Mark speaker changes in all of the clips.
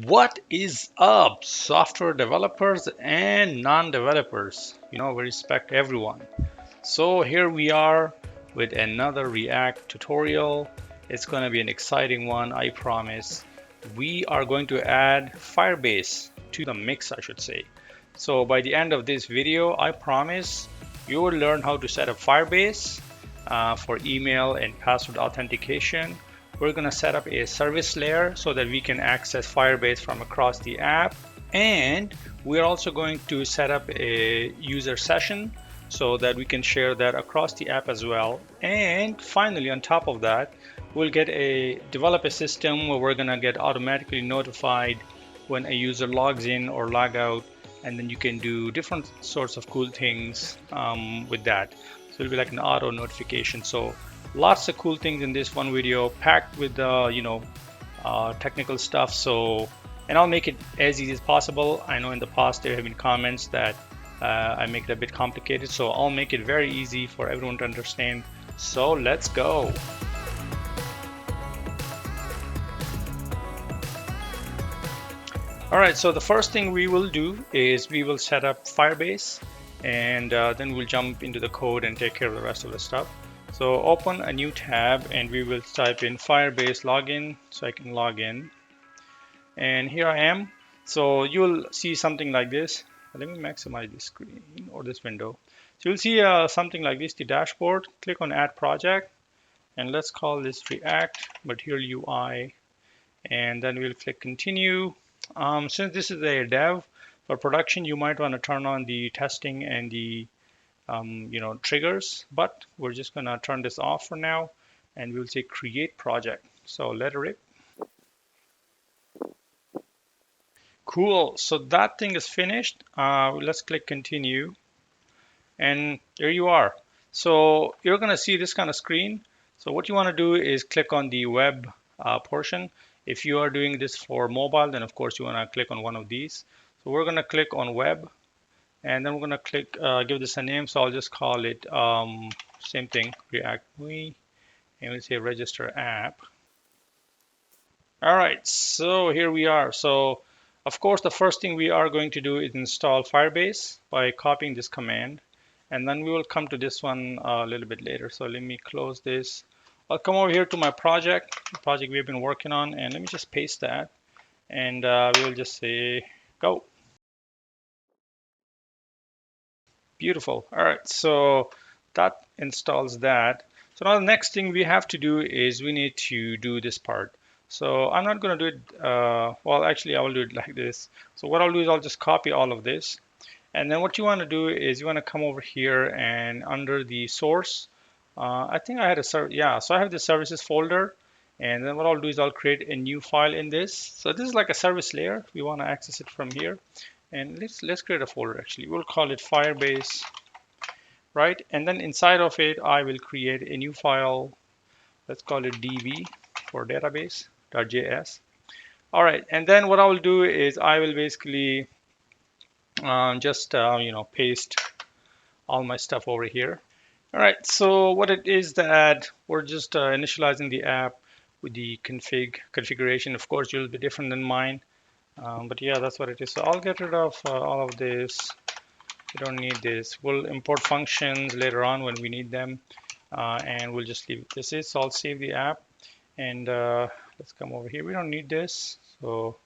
Speaker 1: What is up, software developers and non-developers? We respect everyone. So here we are with another React tutorial. It's going to be an exciting one, I promise. We are going to add Firebase to the mix, I should say. So by the end of this video, I promise you will learn how to set up Firebase for email and password authentication. We're going to set up a service layer so that we can access Firebase from across the app. And we're also going to set up a user session so that we can share that across the app as well. And finally, on top of that, we'll get a develop a system where we're going to get automatically notified when a user logs in or log out, and then you can do different sorts of cool things with that. So it'll be like an auto notification. So lots of cool things in this one video, packed with technical stuff. So, and I'll make it as easy as possible. I know in the past there have been comments that I make it a bit complicated, so I'll make it very easy for everyone to understand. So let's go. All right, so the first thing we will do is we will set up Firebase, and then we'll jump into the code and take care of the rest of the stuff. So open a new tab and we will type in Firebase login so I can log in. And here I am. So you'll see something like this. Let me maximize this screen or this window. So you'll see something like this, the dashboard. Click on add project and let's call this React Material UI. And then we'll click continue. Since this is a dev for production, you might want to turn on the testing and the triggers, but we're just going to turn this off for now and we'll say create project. So let it rip. Cool. So that thing is finished. Let's click continue. And there you are. So you're going to see this kind of screen. So what you want to do is click on the web portion. If you are doing this for mobile, then of course you want to click on one of these. So we're going to click on web. And then we're going to click, give this a name. So I'll just call it same thing, React GUI. And we'll say register app. All right, so here we are. So of course, the first thing we are going to do is install Firebase by copying this command. And then we will come to this one a little bit later. So let me close this. I'll come over here to my project, the project we've been working on, and let me just paste that. And we will just say go. Beautiful. All right, so that installs that. So now the next thing we have to do is we need to do this part. So I'm not going to do it, well, actually I will do it like this. So what I'll do is I'll just copy all of this. And then what you want to do is you want to come over here and under the source, I think I had a, yeah, so I have the services folder. And then what I'll do is I'll create a new file in this. So this is like a service layer. We want to access it from here. And let's create a folder actually. We'll call it Firebase, right? And then inside of it, I will create a new file. Let's call it db for database.js. All right, and then what I will do is I will basically just paste all my stuff over here. All right, so what it is that we're just initializing the app with the configuration. Of course, you'll be different than mine. But yeah, that's what it is. So I'll get rid of all of this. We don't need this. We'll import functions later on when we need them. And we'll just leave it. This is, so I'll save the app. And let's come over here. We don't need this. So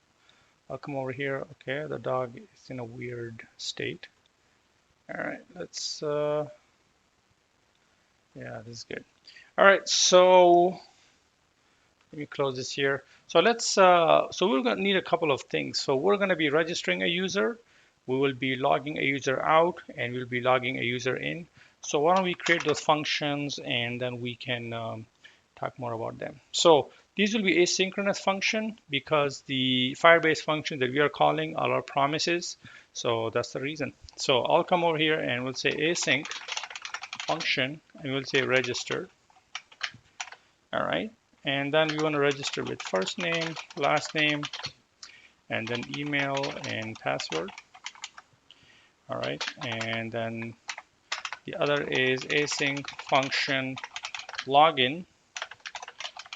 Speaker 1: I'll come over here. Okay, the dog is in a weird state. All right, let's, yeah, this is good. All right, so let me close this here. So let's, so we're going to need a couple of things. So we're going to be registering a user. We will be logging a user out and we'll be logging a user in. So why don't we create those functions and then we can talk more about them. So these will be asynchronous function because the Firebase function that we are calling are our promises. So that's the reason. So I'll come over here and we'll say async function and we'll say register. All right. And then we want to register with first name, last name, and then email and password. All right. And then the other is async function login.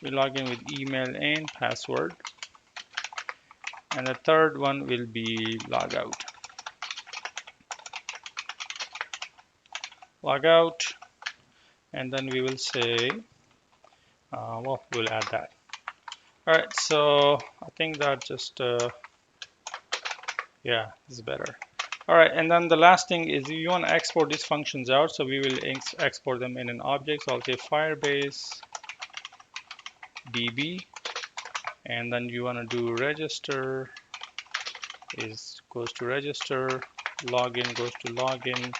Speaker 1: We log in with email and password. and the third one will be logout. Logout, and then we will say, well, we'll add that. All right, so I think that just, yeah, is better. All right, and then the last thing is you want to export these functions out, so we will export them in an object. So I'll say Firebase DB, and then you want to do register goes to register, login goes to login,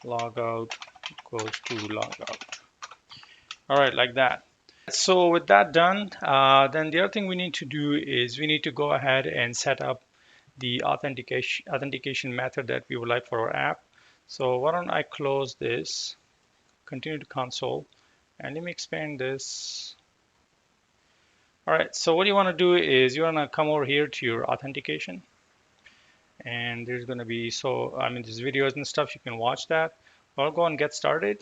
Speaker 1: logout goes to logout. All right, like that. So with that done, then the other thing we need to do is we need to go ahead and set up the authentication method that we would like for our app. So why don't I close this, continue to console, and let me expand this. All right, so what you want to do is you want to come over here to your authentication, and there's going to be, so I mean, there's videos and stuff, you can watch that. I'll go and get started.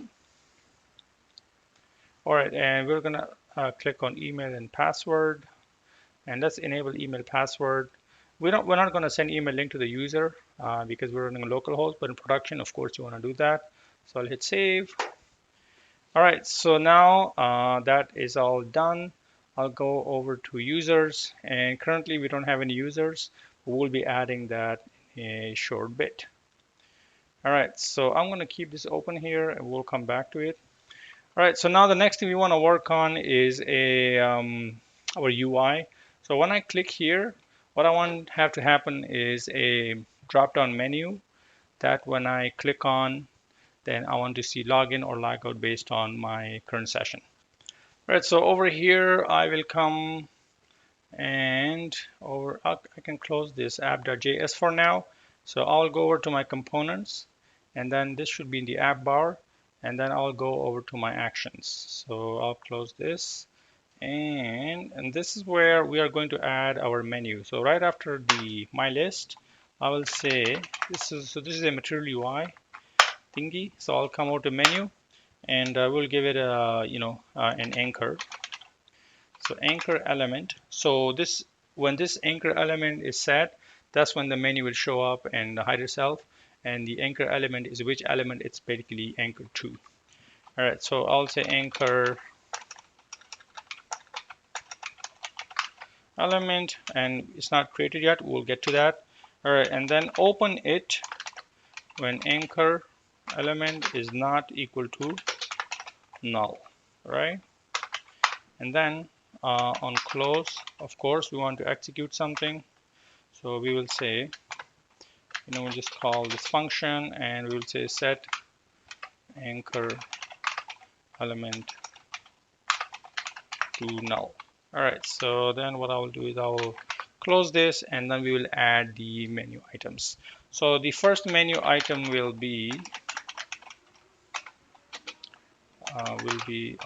Speaker 1: All right, and we're going to click on email and password, and let's enable email password. We're not going to send email link to the user because we're running a local host, but in production, of course, you want to do that. So I'll hit save. All right, so now that is all done. I'll go over to users, and currently we don't have any users. We'll be adding that in a short bit. All right, so I'm going to keep this open here, and we'll come back to it. All right, so now the next thing we want to work on is our UI. So when I click here, what I want to have to happen is a drop-down menu that when I click on, then I want to see login or logout based on my current session. All right, so over here, I will come and I can close this app.js for now. So I'll go over to my components, and then this should be in the app bar, and then I'll go over to my actions. So I'll close this, and this is where we are going to add our menu. So right after the my list, I will say this is a material UI thingy. So I'll come over to menu, and we'll give it a an anchor. So anchor element. So this when this anchor element is set, that's when the menu will show up and hide itself. And the anchor element is which element it's basically anchored to. All right, so I'll say anchor element, and it's not created yet. We'll get to that. All right, and then open it when anchor element is not equal to null. All right, and then on close, of course, we want to execute something. So we will say, we'll just call this function, and we will say set anchor element to null. All right, so then what I will do is I will close this, and then we will add the menu items. So the first menu item will be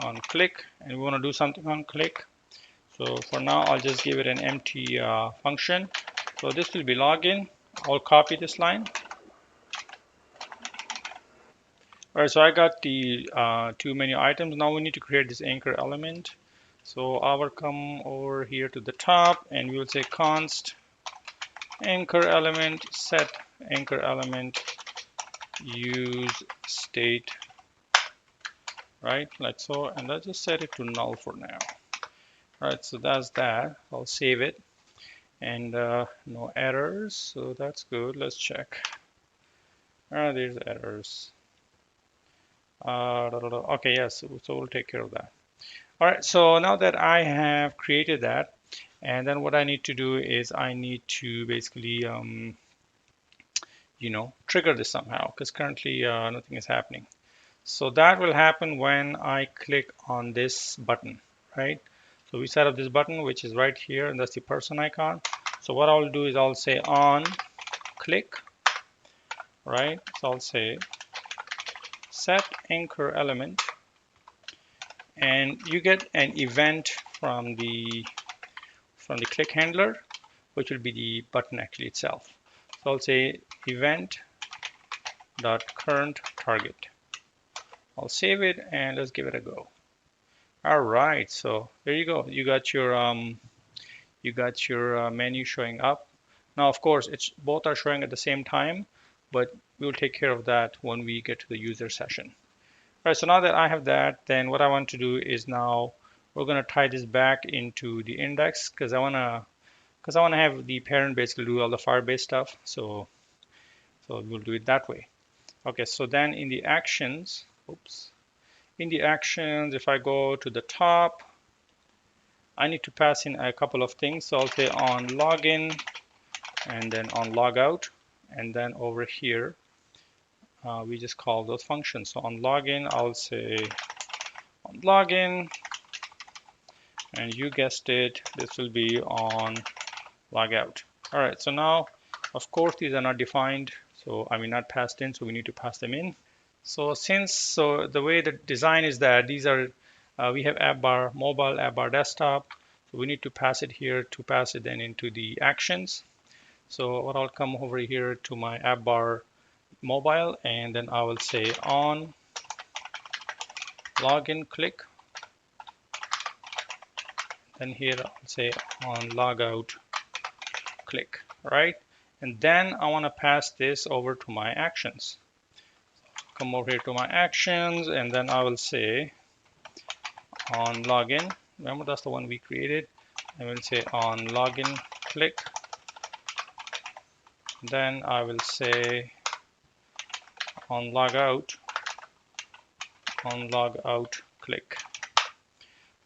Speaker 1: on click, and we want to do something on click. So for now, I'll just give it an empty function. So this will be login. I'll copy this line. All right, so I got the two menu items. Now we need to create this anchor element. So I will come over here to the top, and we will say const anchor element set anchor element use state, right, like so, and let's just set it to null for now. All right, so that's that. I'll save it, and no errors, so that's good. Let's check. There's errors. Okay, yes, so we'll take care of that. All right, so now that I have created that, and then what I need to do is I need to basically, trigger this somehow, because currently nothing is happening. So that will happen when I click on this button, right? So we set up this button, which is right here, and that's the person icon. So what I'll do is I'll say on click, right? So I'll say set anchor element, and you get an event from the click handler, which will be the button actually itself. So I'll say event dot current target. I'll save it, and let's give it a go. All right, so there you go. You got your menu showing up. Now, of course, it's both are showing at the same time, but we'll take care of that when we get to the user session. All right, so now that I have that, then what I want to do is now we're going to tie this back into the index because I want to have the parent basically do all the Firebase stuff. So we'll do it that way. Okay, so then in the actions, in the actions, if I go to the top, I need to pass in a couple of things. So I'll say on login and then on logout, and then over here we just call those functions. So on login, I'll say on login, and you guessed it, this will be on logout. All right, so now, of course, these are not defined, so I mean not passed in, so we need to pass them in. So the way the design is that these are we have app bar mobile, app bar desktop. So we need to pass it here to pass it then into the actions. So what I'll come over here to my app bar mobile, and then I will say on login click. Then here I'll say on logout click, right? And then I want to pass this over to my actions. Come over here to my actions, and then I will say on login. Remember, that's the one we created. I will say on login click. Then I will say on logout click.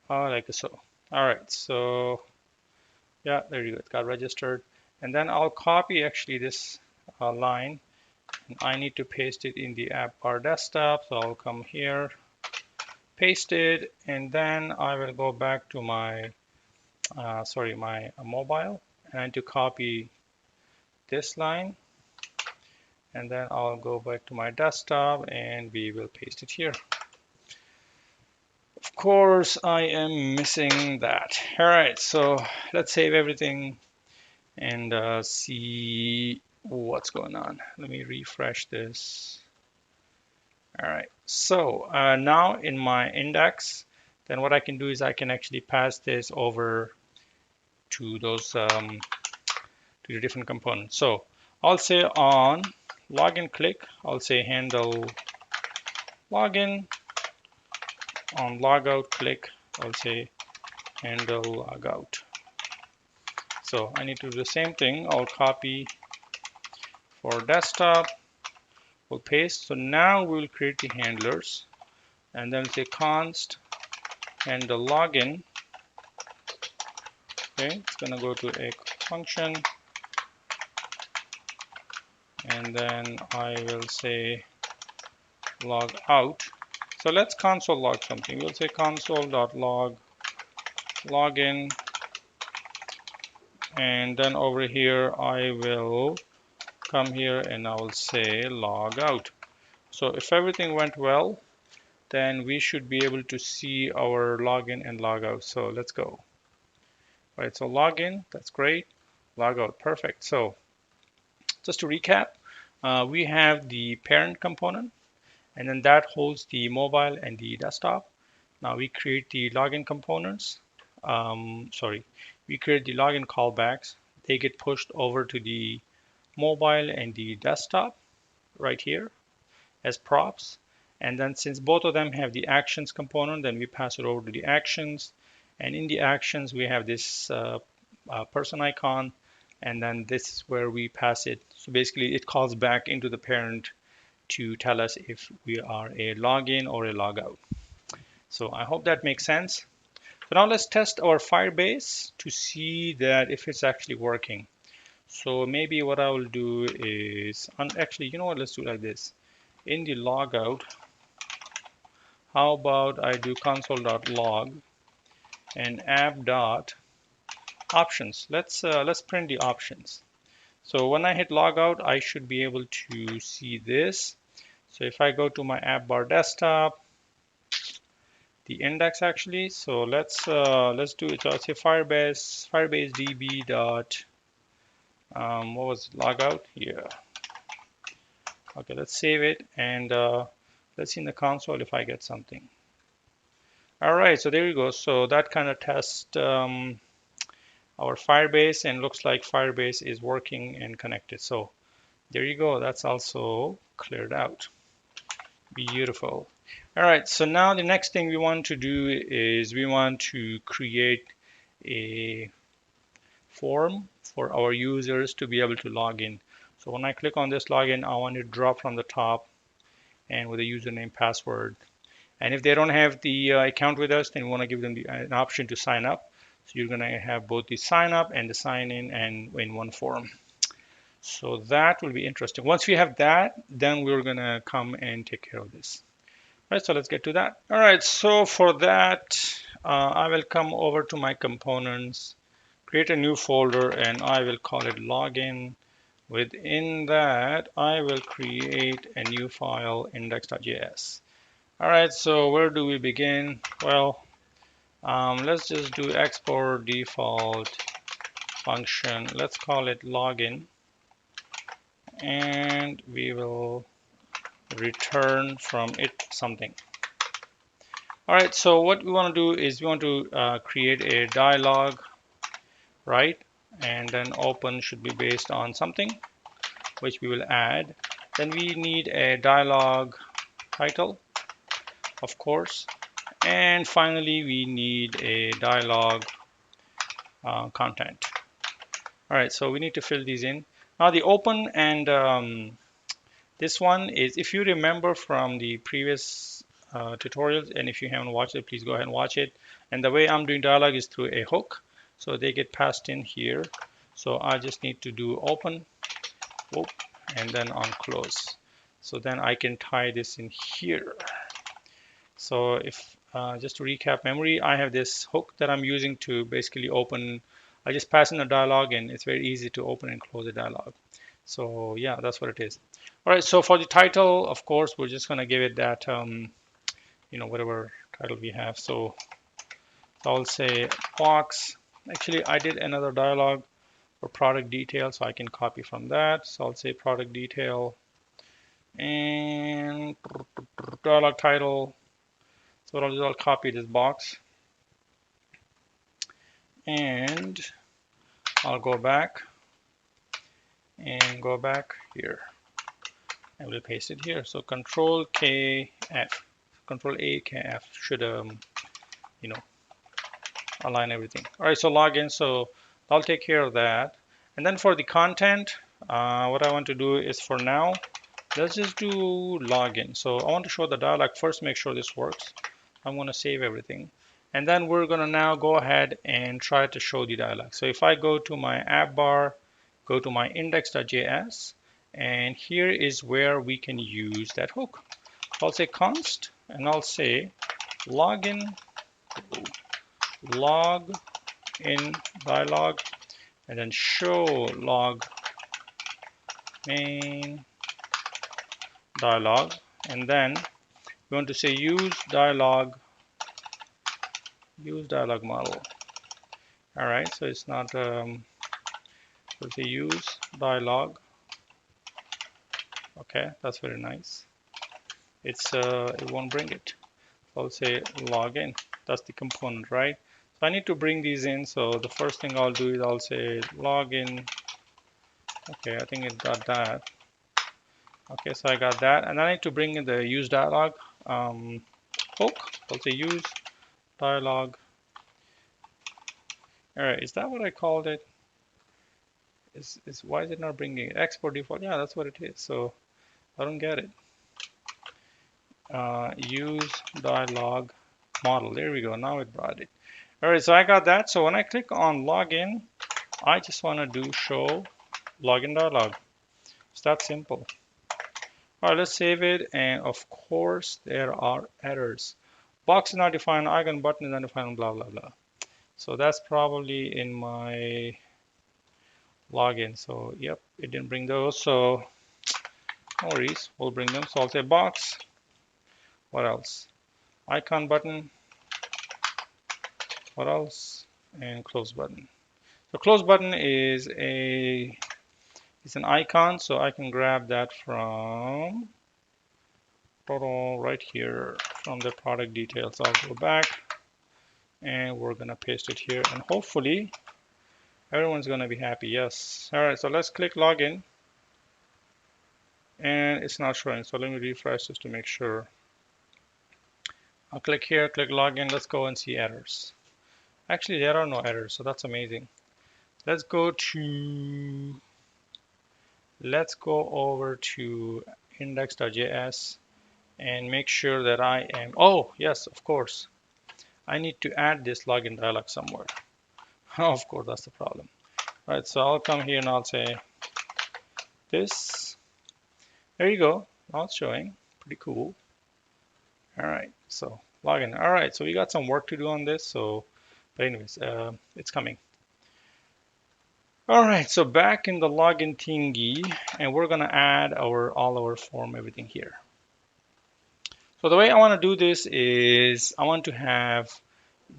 Speaker 1: Like so. All right, so yeah, there you go. It got registered. And then I'll copy actually this line. And I need to paste it in the app bar desktop. So I'll come here, paste it, and then I will go back to my my mobile, and I need to copy this line, and then I'll go back to my desktop and we will paste it here. Of course, I am missing that. All right, so let's save everything and see what's going on. Let me refresh this. All right, so now in my index, then what I can do is I can actually pass this over to those to the different components. So I'll say on login click, I'll say handle login. On logout click, I'll say handle logout. So I need to do the same thing. I'll copy for desktop, we'll paste. So now we'll create the handlers, and then say const handle login. Okay, it's gonna go to a function, and then I will say log out. So let's console log something. We'll say console.log login, and then over here I will come here and I will say log out. So if everything went well, then we should be able to see our login and log out. So let's go. All right, so login, that's great. Log out, perfect. So just to recap, we have the parent component, and then that holds the mobile and the desktop. Now we create the login components. We create the login callbacks. They get pushed over to the mobile and the desktop right here as props. And then since both of them have the actions component, then we pass it over to the actions. And in the actions, we have this person icon, and then this is where we pass it. So basically, it calls back into the parent to tell us if we are a login or a logout. So I hope that makes sense. So now let's test our Firebase to see that if it's actually working. So maybe what I will do is, actually, you know what, let's do like this. In the logout, how about I do console.log and app.options. Let's print the options. So when I hit logout, I should be able to see this. So if I go to my app bar desktop, the index actually. So let's do it. So I'll say Firebase db dot what was it, logout? Yeah. Okay, let's save it, and let's see in the console if I get something. All right, so there you go. So that kind of test our Firebase, and looks like Firebase is working and connected. So there you go. That's also cleared out. Beautiful. All right, so now the next thing we want to do is we want to create a form for our users to be able to log in. So when I click on this login, I want to drop from the top and with a username, password. And if they don't have the account with us, then we want to give them an option to sign up. So you're going to have both the sign up and the sign in and in one form. So that will be interesting. Once we have that, then we're going to come and take care of this. All right, so let's get to that. All right, so for that, I will come over to my components, create a new folder, and I will call it login. Within that, I will create a new file, index.js. All right, so where do we begin? Well, let's just do export default function. Let's call it login, and we will return from it something. All right, so what we want to do is we want to create a dialog, right? And then open should be based on something, which we will add. Then we need a dialog title, of course. And finally, we need a dialog content. All right, so we need to fill these in. Now the open and this one is, if you remember from the previous tutorials, and if you haven't watched it, please go ahead and watch it. And the way I'm doing dialog is through a hook. So they get passed in here. So I just need to do open, whoop, and then on close. So then I can tie this in here. So if just to recap memory, I have this hook that I'm using to basically open. I just pass in a dialog and it's very easy to open and close a dialog. So yeah, that's what it is. All right, so for the title, of course, we're just gonna give it that, whatever title we have. So I'll say box. Actually, I did another dialog for product detail, so I can copy from that. So I'll say product detail and dialog title. So what I'll do, I'll copy this box and I'll go back and go back here. I will paste it here. So Control K F, Control A K F should align everything. All right, so login. So I'll take care of that. And then for the content, what I want to do is for now, let's just do login. So I want to show the dialog first, make sure this works. I'm going to save everything. And then we're going to now go ahead and try to show the dialog. So if I go to my app bar, go to my index.js, and here is where we can use that hook. I'll say const, and I'll say login, log in dialog, and then show log main dialog, and then we want to say use dialog model. All right, so it's not we'll say use dialog. Okay, that's very nice. It won't bring it. So I'll say login. That's the component, right? So I need to bring these in. So the first thing I'll do is I'll say login. Okay, I think it got that. Okay, so I got that, and I need to bring in the use dialog hook. I'll say use dialog. All right, is that what I called it? Why is it not bringing it? Export default. Yeah, that's what it is. So I don't get it. Use dialog model. There we go. Now it brought it. All right, so I got that. So when I click on login, I just want to do show login dialog. It's that simple. All right, let's save it. And of course, there are errors. Box is not defined, icon button is not defined, blah, blah, blah. So that's probably in my login. So yep, it didn't bring those. So no worries, we'll bring them. So I'll say box. What else? Icon button. What else? And close button. So close button is it's an icon, so I can grab that from right here from the product details. I'll go back and we're gonna paste it here, and hopefully Everyone's going to be happy. Yes. All right. So let's click login, and it's not showing. So let me refresh just to make sure. I'll click here, click login. Let's go and see errors. Actually, there are no errors, so that's amazing. Let's go to let's go over to index.js and make sure that I am. Oh, yes, of course. I need to add this login dialog somewhere. Of course, that's the problem. All right, so I'll come here and I'll say this. There you go. Now it's showing. Pretty cool. All right, so login. All right, so we got some work to do on this. So, but anyways, it's coming. All right, so back in the login thingy, and we're gonna add all our form, everything here. So the way I want to do this is I want to have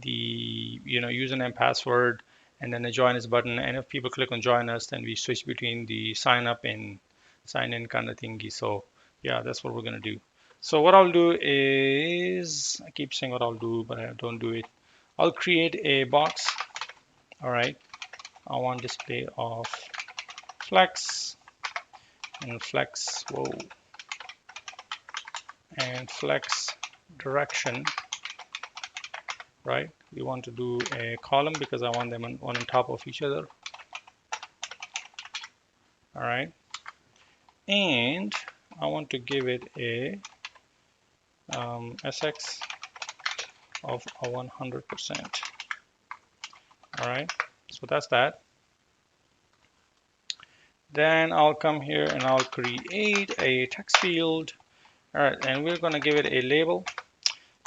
Speaker 1: the username, password, and then the join us button. And if people click on join us, then we switch between the sign up and sign in kind of thingy. So yeah, that's what we're gonna do. So what I'll do is I keep saying what I'll do, but I don't do it. I'll create a box. All right. I want display of flex and flex. Whoa. And flex direction, right? We want to do a column because I want them one on top of each other. All right. And I want to give it a SX of a 100%. All right. So that's that. Then I'll come here and I'll create a text field. All right. And we're going to give it a label.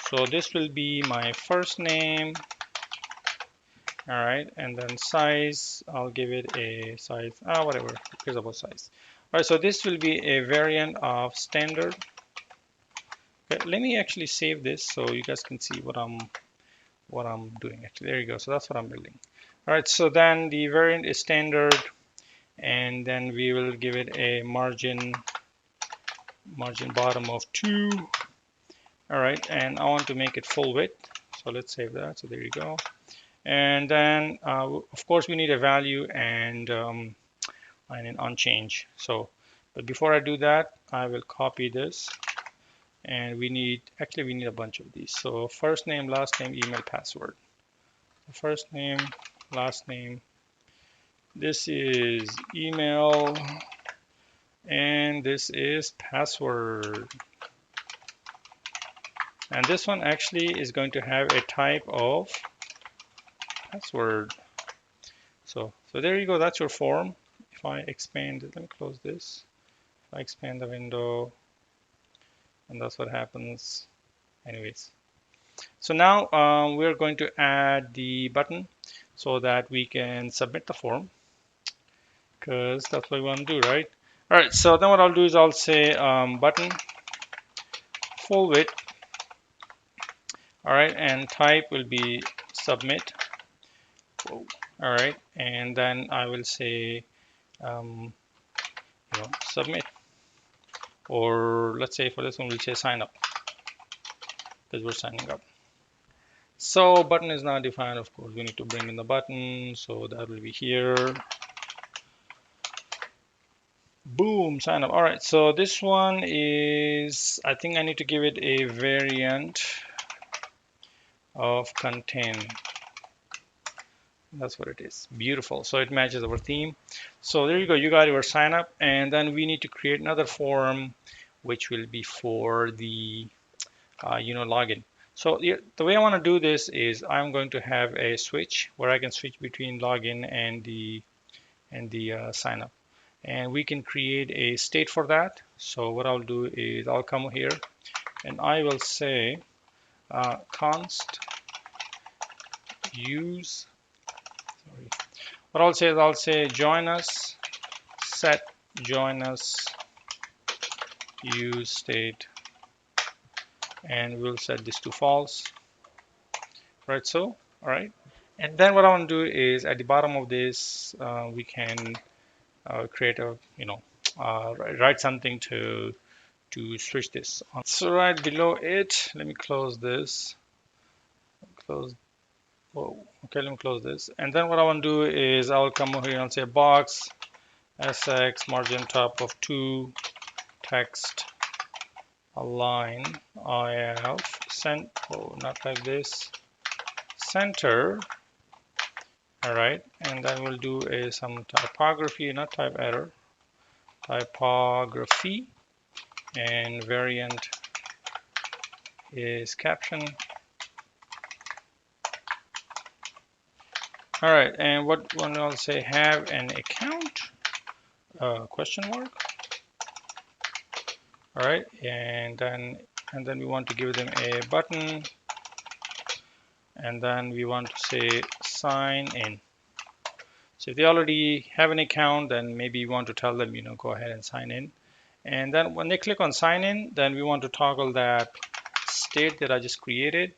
Speaker 1: So this will be my first name. All right, and then size, I'll give it a size, whatever, who cares about size. All right, so this will be a variant of standard. Okay, let me actually save this so you guys can see what I'm doing. Actually, there you go. So that's what I'm building. All right, so then the variant is standard, and then we will give it a margin bottom of 2. All right, and I want to make it full width. So let's save that. So there you go. And then, of course, we need a value and an unchange. So, but before I do that, I will copy this. And we need a bunch of these. So first name, last name, email, password. First name, last name. This is email, and this is password. And this one actually is going to have a type of password. So there you go. That's your form. If I expand it, let me close this. If I expand the window, and that's what happens. Anyways, so now we're going to add the button so that we can submit the form, because that's what we want to do, right? All right. So then what I'll do is I'll say button full width. All right, and type will be submit. Whoa. All right, and then I will say submit, or let's say for this one we'll say sign up because we're signing up. So button is not defined. Of course, we need to bring in the button, so that will be here. Boom, sign up. All right, so this one is, I think I need to give it a variant of contain. That's what it is. Beautiful. So it matches our theme. So there you go. You got your sign up, and then we need to create another form, which will be for the login. So the way I want to do this is I'm going to have a switch where I can switch between login and the sign up, and we can create a state for that. So what I'll do is I'll come here and I will say const use. Sorry. What I'll say join us set join us use state, and we'll set this to false. Right, so all right, and then what I want to do is at the bottom of this we can create a write something to switch this on. So right below it, let me close this, close Whoa. Okay, let me close this. And then what I want to do is I'll come over here and say box SX margin top of 2 text align IF cent. Oh, not like this. Center. All right, and then we'll do some typography, not type error, typography, and variant is caption. All right, and what one I'll say have an account question mark. All right, and then we want to give them a button, and then we want to say sign in. So if they already have an account, then maybe you want to tell them, go ahead and sign in. And then when they click on sign in, then we want to toggle that state that I just created.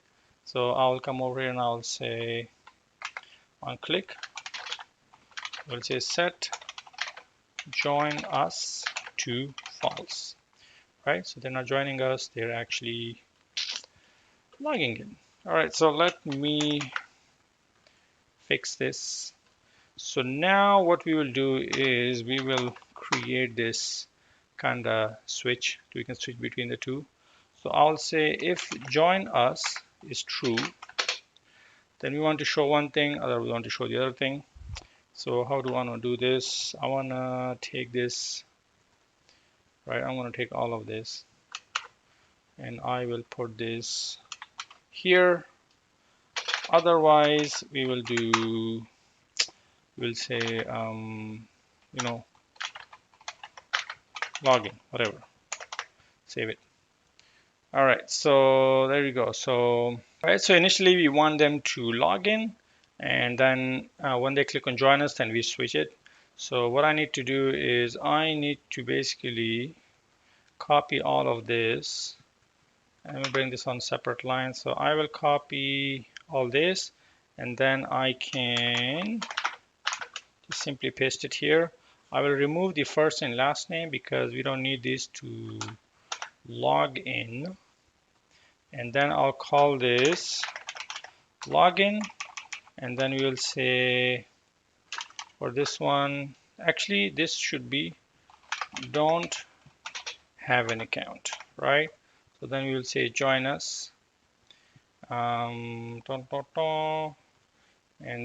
Speaker 1: So I'll come over here and I'll say on click, we'll say set join us to false. Right? So they're not joining us, they're actually logging in. All right, so let me fix this. So now what we will do is we will create this kind of switch. We can switch between the two. So I'll say if join us is true, then we want to show one thing, other we want to show the other thing. So how do I want to do this? I want to take this, right? I'm going to take all of this and I will put this here. Otherwise, we will do, we'll say, login, whatever. Save it. All right, so there you go. So, all right, so initially we want them to log in, and then when they click on join us, then we switch it. So what I need to do is I need to basically copy all of this. I'm gonna bring this on separate lines. So I will copy all this, and then I can just simply paste it here. I will remove the first and last name because we don't need this to log in. And then I'll call this login, and then we will say for this one, actually this should be don't have an account, right? So then we will say join us, and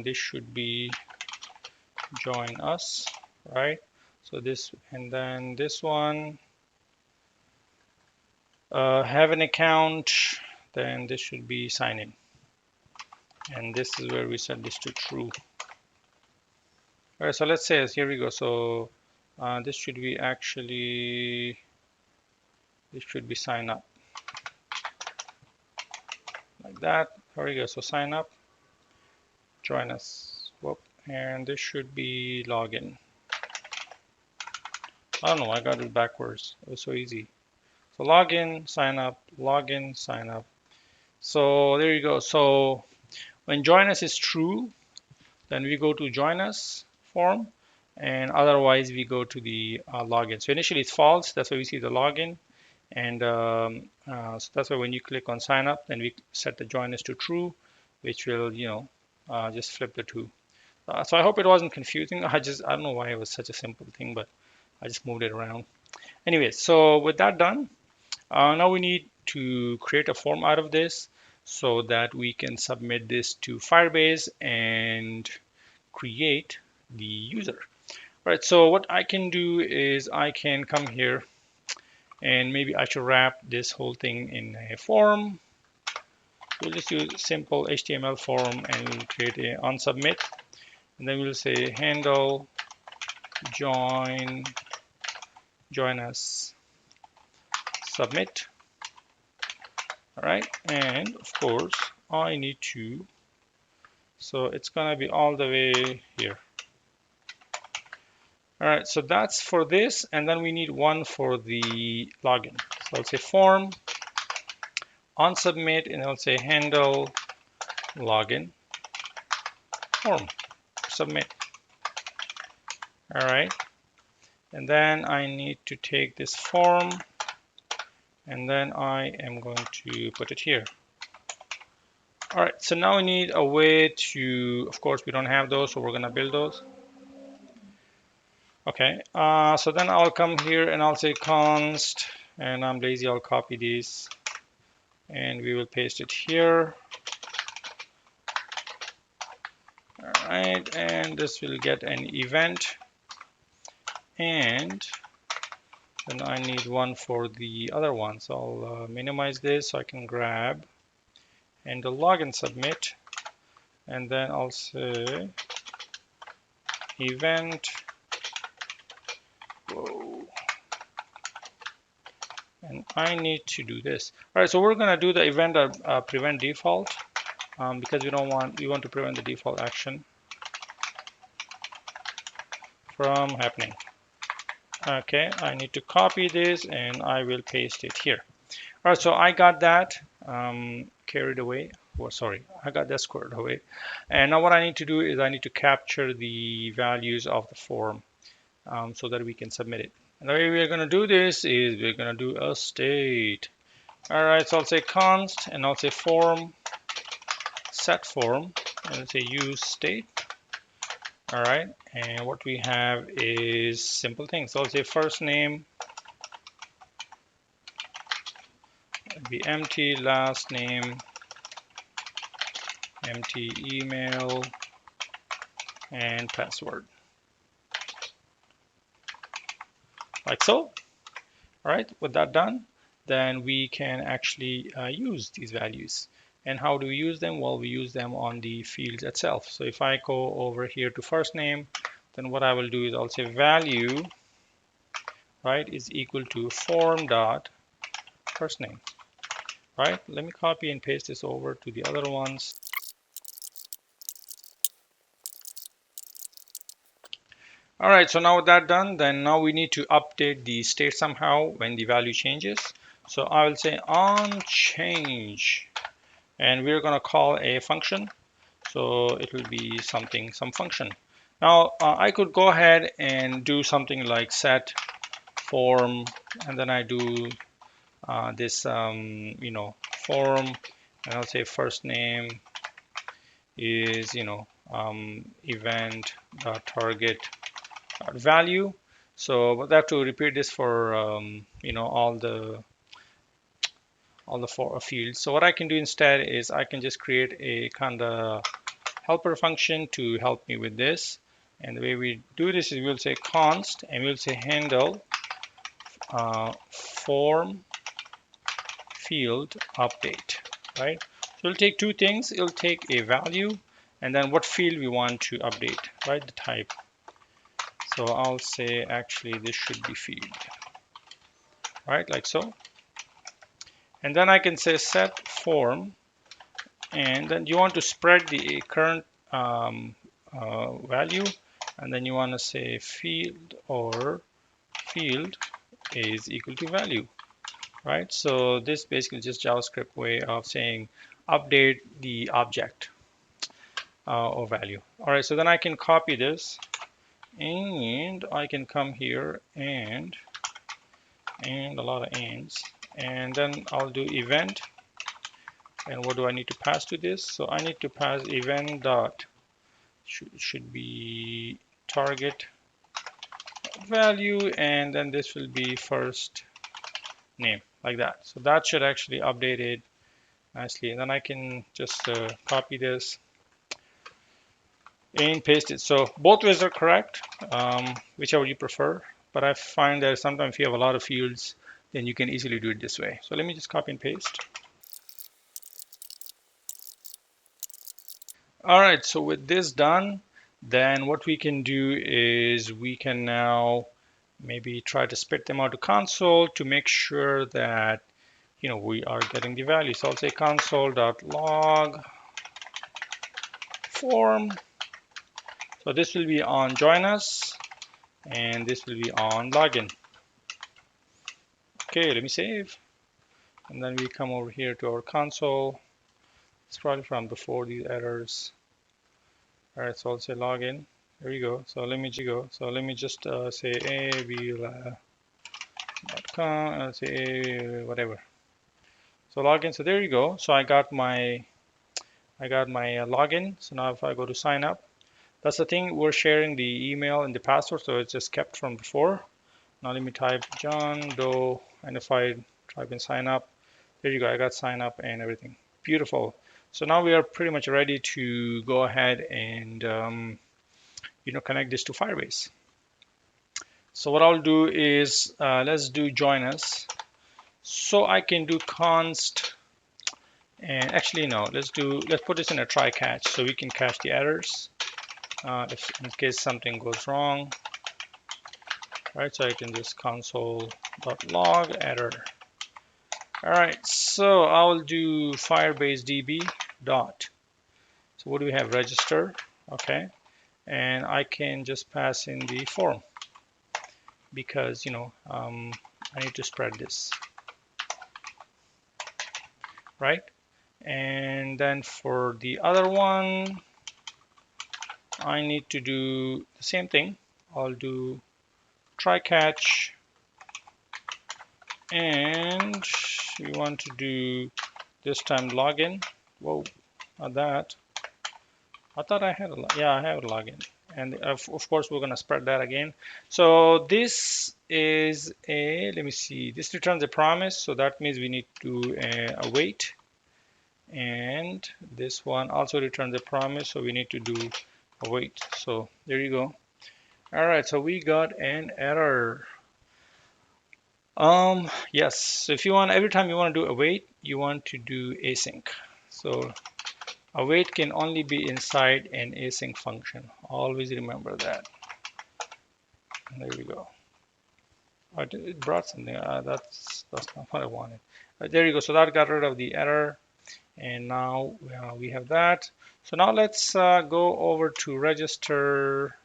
Speaker 1: this should be join us, right? So this, and then this one, have an account, then this should be sign in, and this is where we set this to true. All right, so let's say, here we go. So this should be actually, this should be sign up, like that. There we go. So sign up, join us. Whoop. And this should be login. I don't know, I got it backwards. It was so easy. So login, sign up, login, sign up. So there you go. So when join us is true, then we go to join us form, and otherwise we go to the login. So initially it's false, that's why we see the login, and so that's why when you click on sign up, then we set the join us to true, which will just flip the two. So I hope it wasn't confusing. I don't know why it was such a simple thing, but I just moved it around. Anyway, so with that done, now we need to create a form out of this so that we can submit this to Firebase and create the user. All right, so what I can do is I can come here and maybe I should wrap this whole thing in a form. We'll just use simple HTML form and we'll create a on submit, and then we'll say handle join us submit. All right, and of course I need to, so it's gonna be all the way here. All right, so that's for this, and then we need one for the login. So I'll say form on submit, and I'll say handle login form submit. All right, and then I need to take this form, and then I am going to put it here. All right, so now we need a way to, of course, we don't have those, so we're gonna build those. Okay, so then I'll come here and I'll say const, and I'm lazy, I'll copy these, and we will paste it here. All right, and this will get an event, and then I need one for the other one. So I'll minimize this so I can grab and the log and submit, and then I'll say event. Whoa. And I need to do this. All right, so we're gonna do the event prevent default because we want to prevent the default action from happening. Okay, I need to copy this and I will paste it here. All right, so I got that carried away. Well, sorry, I got that squared away. And now what I need to do is I need to capture the values of the form so that we can submit it. And the way we're going to do this is we're going to do a state. All right, so I'll say const and I'll say form, set form, and I'll say use state. All right, and what we have is simple things. So I'll say first name, be empty, last name, empty email, and password, like so. All right, with that done, then we can actually use these values. And how do we use them? Well, we use them on the fields itself. So if I go over here to first name, then what I will do is I'll say value, right, is equal to form dot first name. Right, let me copy and paste this over to the other ones. All right, so now with that done, then now we need to update the state somehow when the value changes. So I will say on change, and we're going to call a function. So it will be something, some function. Now I could go ahead and do something like set form, and then I do this, form, and I'll say first name is, event target value. So we'll have to repeat this for, all the four fields. So what I can do instead is I can just create a kind of helper function to help me with this. And the way we do this is we'll say const and we'll say handle form field update, right? So it'll take two things. It'll take a value and then what field we want to update, right? The type. So I'll say actually this should be field, right? Like so. And then I can say set form, and then you want to spread the current value, and then you want to say field or field is equal to value, right? So this basically just JavaScript way of saying update the object or value. All right, so then I can copy this and I can come here and a lot of ands, and then I'll do event. And what do I need to pass to this? So I need to pass event dot should be target value, and then this will be first name, like that. So that should actually update it nicely. And then I can just copy this and paste it. So both ways are correct, whichever you prefer. But I find that sometimes if you have a lot of fields, then you can easily do it this way. So let me just copy and paste. All right, so with this done, then what we can do is we can now maybe try to spit them out to console to make sure that we are getting the value. So I'll say console.log form. So this will be on join us, and this will be on login. Okay, let me save, and then we come over here to our console. It's probably from before these errors. All right, so I'll say login. There you go. So let me just say avila.com and I'll say whatever. So login. So there you go. So I got my I got my login. So now if I go to sign up, that's the thing, we're sharing the email and the password, so it's just kept from before. Now let me type John Doe, and if I type in sign up, there you go, I got sign up and everything. Beautiful. So now we are pretty much ready to go ahead and connect this to Firebase. So what I'll do is let's do join us. So I can do const, and actually no, let's put this in a try catch so we can catch the errors if in case something goes wrong. All right, so I can just console.log error. All right, so I'll do Firebase DB dot. So what do we have? Register, okay, and I can just pass in the form because I need to spread this, right? And then for the other one, I need to do the same thing. I'll do try catch, and we want to do this time login. Whoa, not that. I thought I had I have a login. And of course, we're going to spread that again. So this is let me see, this returns a promise. So that means we need to await. And this one also returns a promise. So we need to do await. So there you go. All right, so we got an error. Yes, so if you want, every time you want to do await, you want to do async. So await can only be inside an async function. Always remember that. And there we go. It brought something. That's not what I wanted. There you go. So that got rid of the error, and now we have that. So now let's go over to register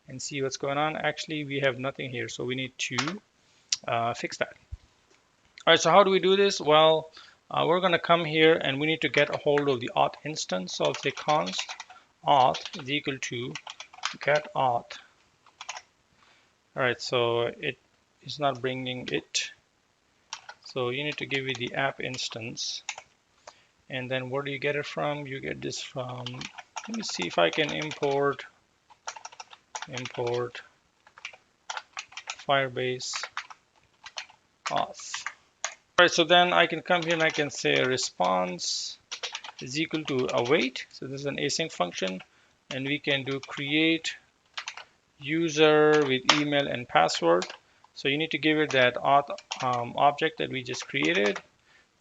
Speaker 1: and see what's going on. Actually, we have nothing here, so we need to fix that. All right. So how do we do this? Well, we're going to come here and we need to get a hold of the auth instance. So I'll say const auth is equal to get auth. All right, so it is not bringing it. So you need to give it the app instance. And then where do you get it from? You get this from, let me see if I can import Firebase auth. All right, so then I can come here and I can say response is equal to await. So this is an async function, and we can do create user with email and password. So you need to give it that auth object that we just created.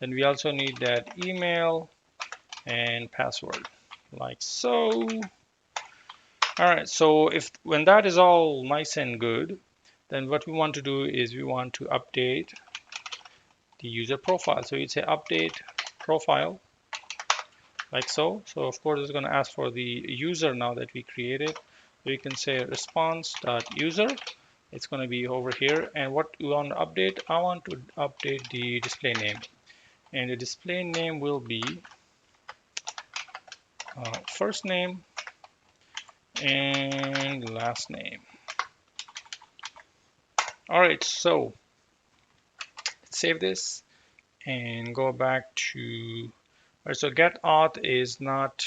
Speaker 1: Then we also need that email and password, like so. All right, so when that is all nice and good, then what we want to do is we want to update the user profile. So you'd say update profile, like so. So of course it's going to ask for the user now that we created. So you can say response.user. It's going to be over here. And what you want to update? I want to update the display name. And the display name will be first name and last name. All right, so let's save this and go back to, all right, so get auth is not,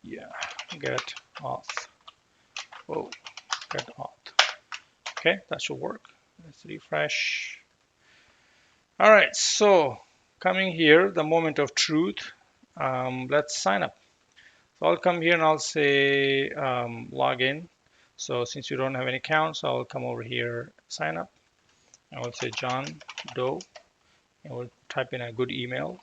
Speaker 1: get auth. Whoa, get auth. Okay, that should work. Let's refresh. All right, so coming here, the moment of truth, let's sign up. So I'll come here and I'll say login. So since you don't have any accounts, I'll come over here, sign up. I will say John Doe, and we'll type in a good email.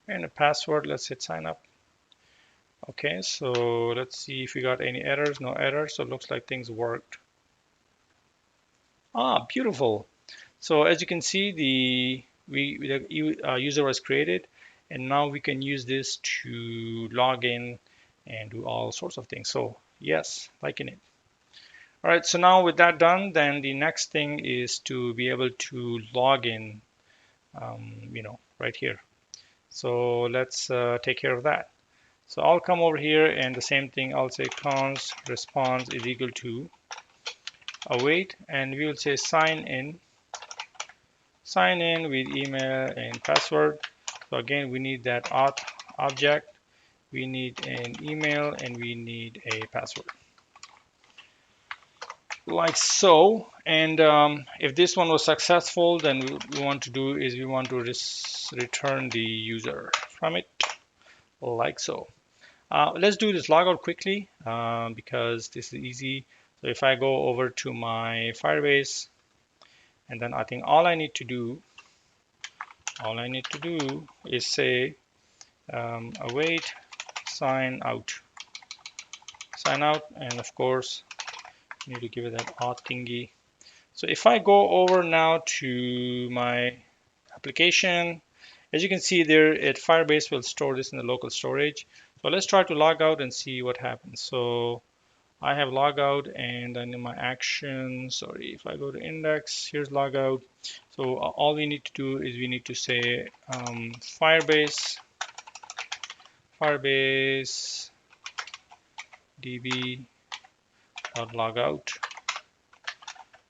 Speaker 1: And a password, let's hit sign up. Okay, so let's see if we got any errors. No errors, so it looks like things worked. Ah, beautiful. So as you can see, the user was created, and now we can use this to log in and do all sorts of things. So yes, liking it. All right, so now with that done, then the next thing is to be able to log in, right here. So let's take care of that. So I'll come over here and the same thing, I'll say const response is equal to await, and we will say sign in. sign in with email and password. So again, we need that auth object, we need an email, and we need a password. Like so. And if this one was successful, then we want to do is we want to return the user from it, like so. Let's do this logout quickly because this is easy. So if I go over to my Firebase, and then I think all I need to do is say await sign out, and of course you need to give it that auth thingy. So if I go over now to my application, as you can see there, Firebase will store this in the local storage. So let's try to log out and see what happens. So I have log out, and then in my actions, sorry, if I go to index, here's log out. So all we need to do is we need to say Firebase db.logout.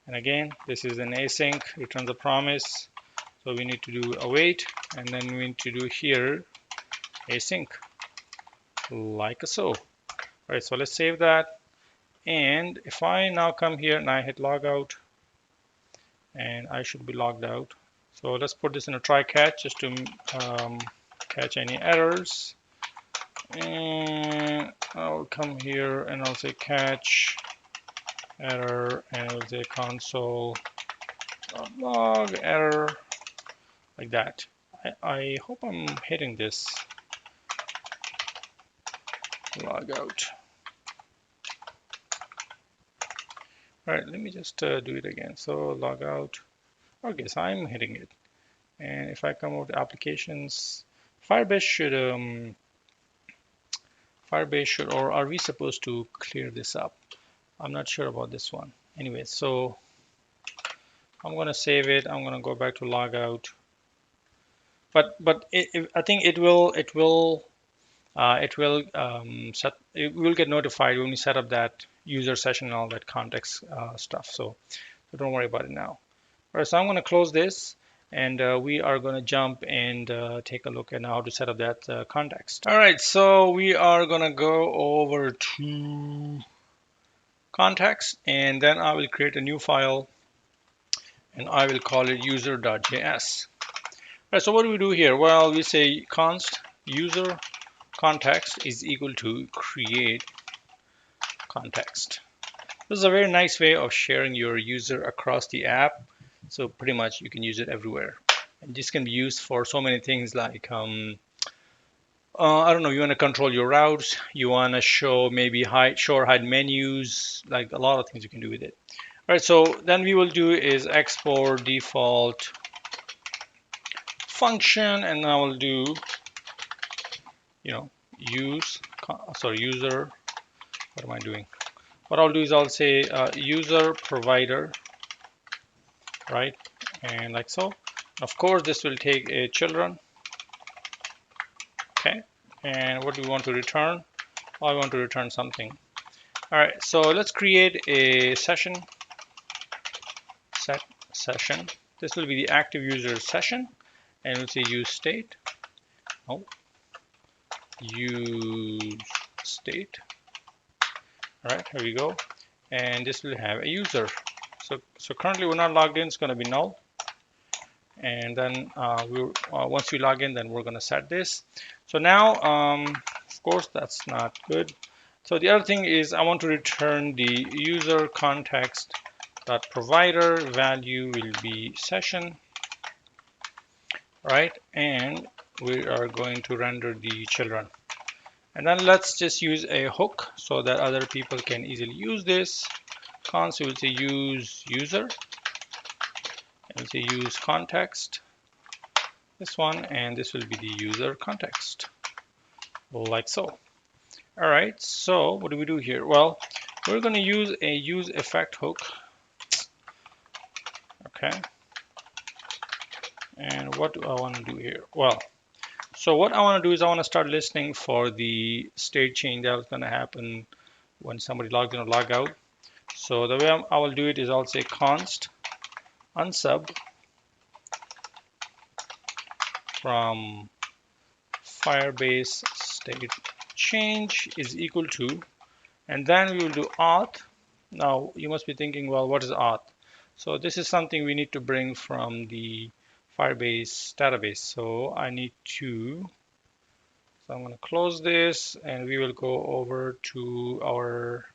Speaker 1: And again, this is an async, returns a promise. So we need to do await, and then we need to do here async, like so. All right, so let's save that. And if I now come here and I hit logout, and I should be logged out. So let's put this in a try catch just to catch any errors. And I'll come here and I'll say catch error, and I'll say console log error, like that. I hope I'm hitting this logout. All right, let me just do it again. So logout. Okay, so I'm hitting it. And if I come over to applications, Firebase should, or are we supposed to clear this up? I'm not sure about this one. Anyway, so I'm going to save it. I'm going to go back to logout. But I think it will get notified when we set up that user session and all that context stuff. So don't worry about it now. All right, so I'm going to close this, and we are going to jump and take a look at how to set up that context. All right, so we are going to go over to context, and then I will create a new file, and I will call it user.js. All right, so what do we do here? Well, we say const user context is equal to create context. This is a very nice way of sharing your user across the app. So pretty much you can use it everywhere. And this can be used for so many things like, I don't know, you want to control your routes, you want to show maybe show or hide menus, like a lot of things you can do with it. All right, so then we will do is export default function, and I will do, user, what am I doing? What I'll do is I'll say user provider, right? And like so. Of course, this will take a children. Okay. And what do we want to return? I want to return something. All right. So let's create a session. Set session. This will be the active user session, and we'll say use state. Oh, use state. All right. Here we go. And this will have a user. So currently we're not logged in. It's going to be null. And then once we log in, then we're going to set this. So now, of course, that's not good. So the other thing is I want to return the user context dot provider value will be session, right? And we are going to render the children. And then let's just use a hook so that other people can easily use this. Const will say use user. We'll say use context, this one, and this will be the user context, like so. All right, so what do we do here? Well, we're going to use a use effect hook. Okay. And what do I want to do here? Well, so what I want to do is I want to start listening for the state change that is going to happen when somebody logs in or log out. So the way I will do it is I'll say const unsub from Firebase state change is equal to, and then we will do auth. Now you must be thinking, well, what is auth? So this is something we need to bring from the Firebase database. So I need to, so I'm going to close this and we will go over to our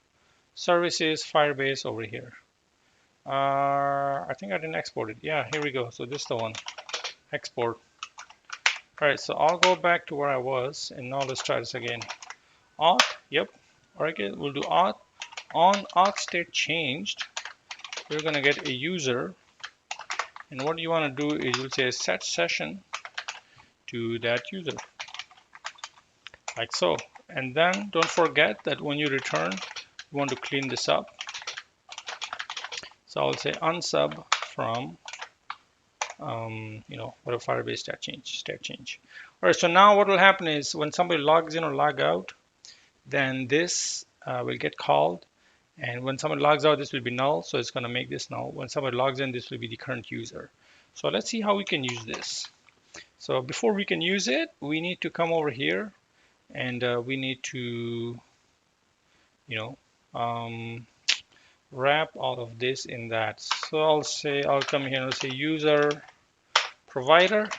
Speaker 1: services Firebase over here. I think I didn't export it. Yeah, here we go. So this is the one, export. All right, so I'll go back to where I was and now let's try this again. Auth, yep. All right, we'll do auth. On auth state changed, we're going to get a user. And what you want to do is you'll say set session to that user, like so. And then don't forget that when you return, you want to clean this up. So I'll say unsub from, whatever Firebase state change. All right, so now what will happen is when somebody logs in or log out, then this will get called. And when somebody logs out, this will be null. So it's going to make this null. When somebody logs in, this will be the current user. So let's see how we can use this. So before we can use it, we need to come over here and we need to, wrap all of this in that. So I'll come here and I'll say user provider.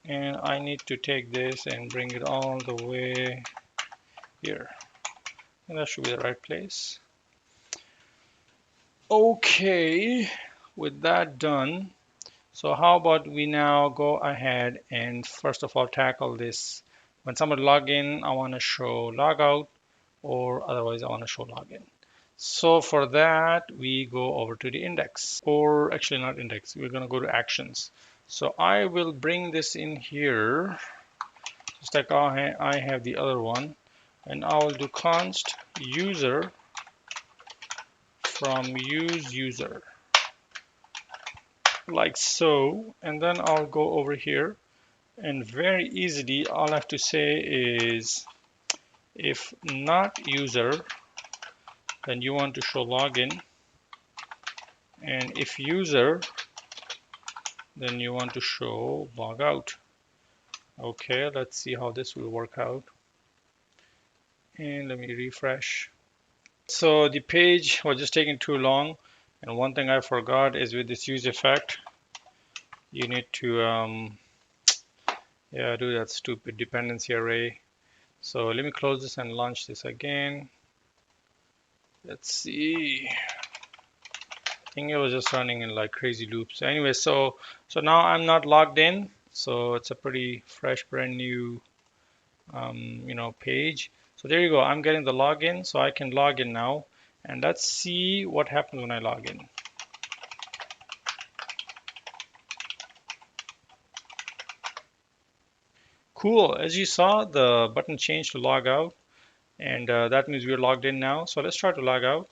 Speaker 1: And I need to take this and bring it all the way here. And that should be the right place. Okay, with that done, so how about we now go ahead and first of all tackle this. When somebody log in, I want to show logout, or otherwise I want to show login. So for that, we go over to the index, or actually not index, we're going to go to actions. So I will bring this in here, just like I have the other one, and I will do const user from use user, like so. And then I'll go over here and very easily all I have to say is if not user, then you want to show login, and if user, then you want to show logout. Okay, let's see how this will work out. And let me refresh. So the page was just taking too long, and one thing I forgot is with this use effect, you need to do that stupid dependency array. So let me close this and launch this again. Let's see. I think it was just running in like crazy loops. Anyway, so now I'm not logged in, so it's a pretty fresh, brand new, page. So there you go. I'm getting the login, so I can log in now, and let's see what happens when I log in. Cool. As you saw, the button changed to log out, and that means we're logged in now. So let's try to log out.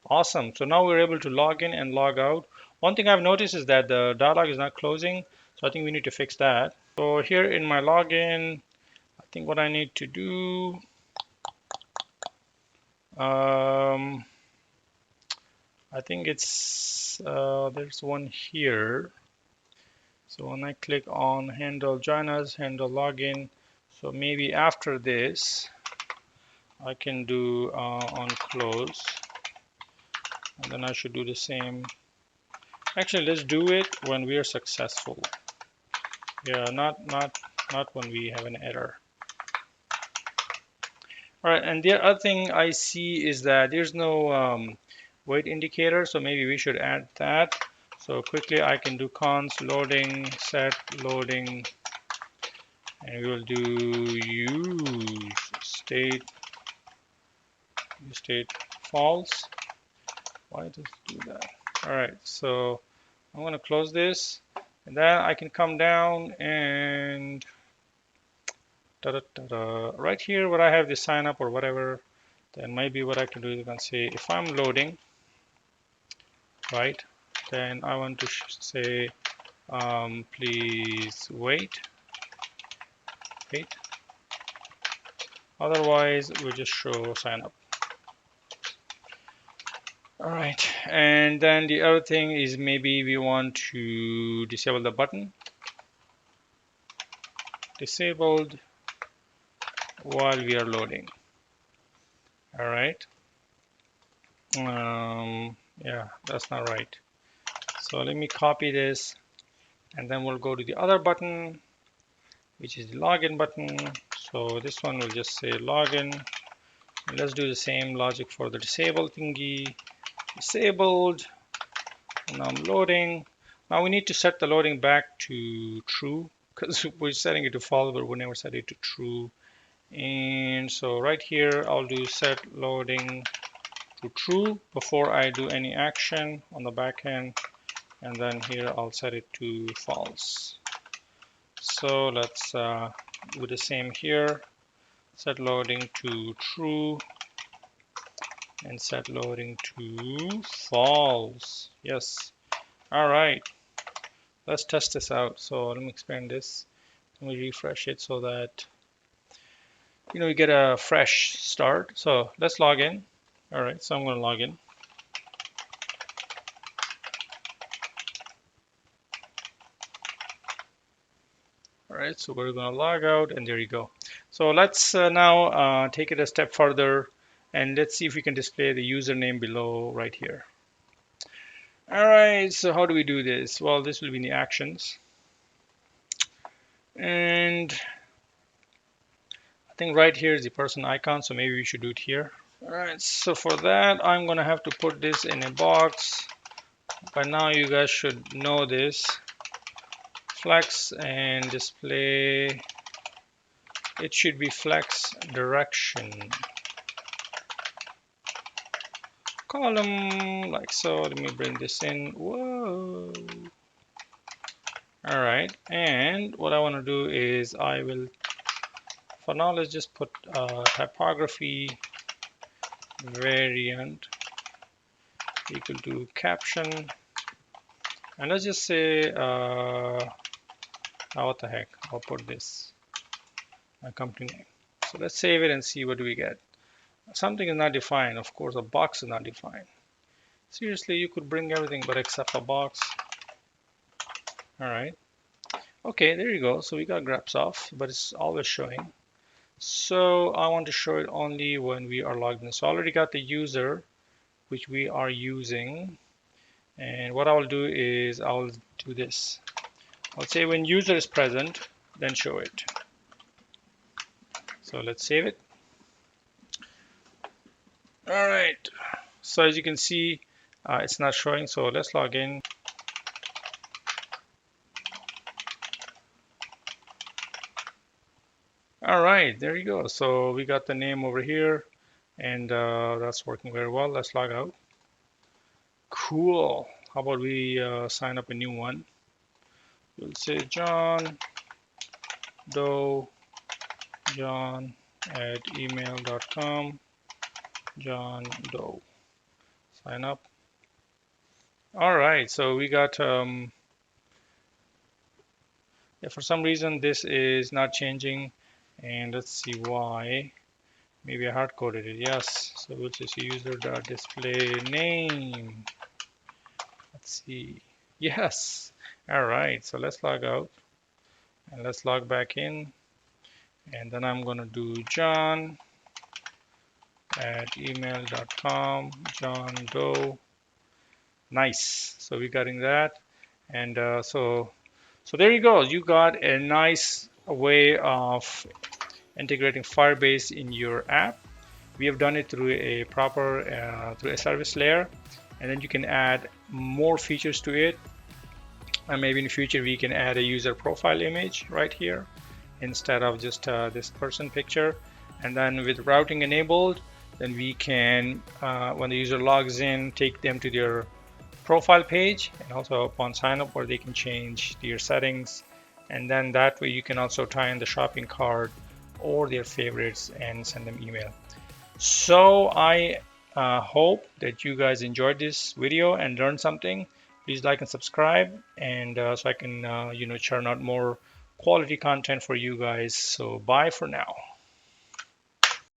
Speaker 1: Awesome. So now we're able to log in and log out. One thing I've noticed is that the dialog is not closing, so I think we need to fix that. So here in my login, I think what I need to do, I think it's, there's one here. So when I click on handle join us, handle login, so maybe after this, I can do on close, and then I should do the same. Actually, let's do it when we are successful. Yeah, not when we have an error. All right, and the other thing I see is that there's no wait indicator, so maybe we should add that. So quickly I can do const loading, set loading, and we will do use state false. Why does it do that? All right, so I'm going to close this, and then I can come down and right here where I have the sign up or whatever, then maybe what I can do is I can say if I'm loading, right, then I want to say please wait. Otherwise we'll just show sign up. All right, and then the other thing is maybe we want to disable the button. disabled while we are loading. All right. Yeah, that's not right. So let me copy this, and then we'll go to the other button, which is the login button. So this one will just say login. And let's do the same logic for the disable thingy. Disabled. And now I'm loading. Now we need to set the loading back to true because we're setting it to false, but we never set it to true. And so right here, I'll do set loading to true before I do any action on the back end. And then here I'll set it to false. So let's do the same here. Set loading to true and set loading to false. Yes. All right. Let's test this out. So let me expand this. Let me refresh it so that we get a fresh start. So let's log in. All right. So I'm going to log in. All right. So we're going to log out, and there you go. So let's now take it a step further, and let's see if we can display the username below right here. All right. So how do we do this? Well, this will be in the actions. And I think right here is the person icon, so maybe we should do it here. All right, so for that, I'm gonna have to put this in a box. By now, you guys should know this. Flex and display. It should be flex direction. Column, like so. Let me bring this in. Whoa. All right, and what I want to do is I will, for now, let's just put typography variant equal to caption, and let's just say what the heck, I'll put this my company name. So let's save it and see what do we get. Something is not defined. Of course, a box is not defined. Seriously, you could bring everything but except a box. All right. Okay, there you go. So we got Grepsoft, but it's always showing. So I want to show it only when we are logged in. So I already got the user, which we are using. And what I'll do is I'll do this. I'll say when user is present, then show it. So let's save it. All right. So as you can see, it's not showing. So let's log in. All right, there you go. So we got the name over here, and that's working very well. Let's log out. Cool. How about we sign up a new one? We'll say John Doe, John at email.com, John Doe. Sign up. All right, so we got, yeah, for some reason this is not changing, and let's see why. Maybe I hard coded it. Yes, so we'll just user.display name. Let's see. Yes. All right, so let's log out and let's log back in, and then I'm going to do John at email.com, John Doe. Nice. So we're getting that, and so there you go. You got a nice way of integrating Firebase in your app. We have done it through a proper through a service layer, and then you can add more features to it. And maybe in the future we can add a user profile image right here instead of just this person picture. And then with routing enabled, then we can, when the user logs in, take them to their profile page, and also upon sign up where they can change their settings. And then that way you can also tie in the shopping cart or their favorites and send them email. So I hope that you guys enjoyed this video and learned something. Please like and subscribe, and so I can churn out more quality content for you guys. So bye for now.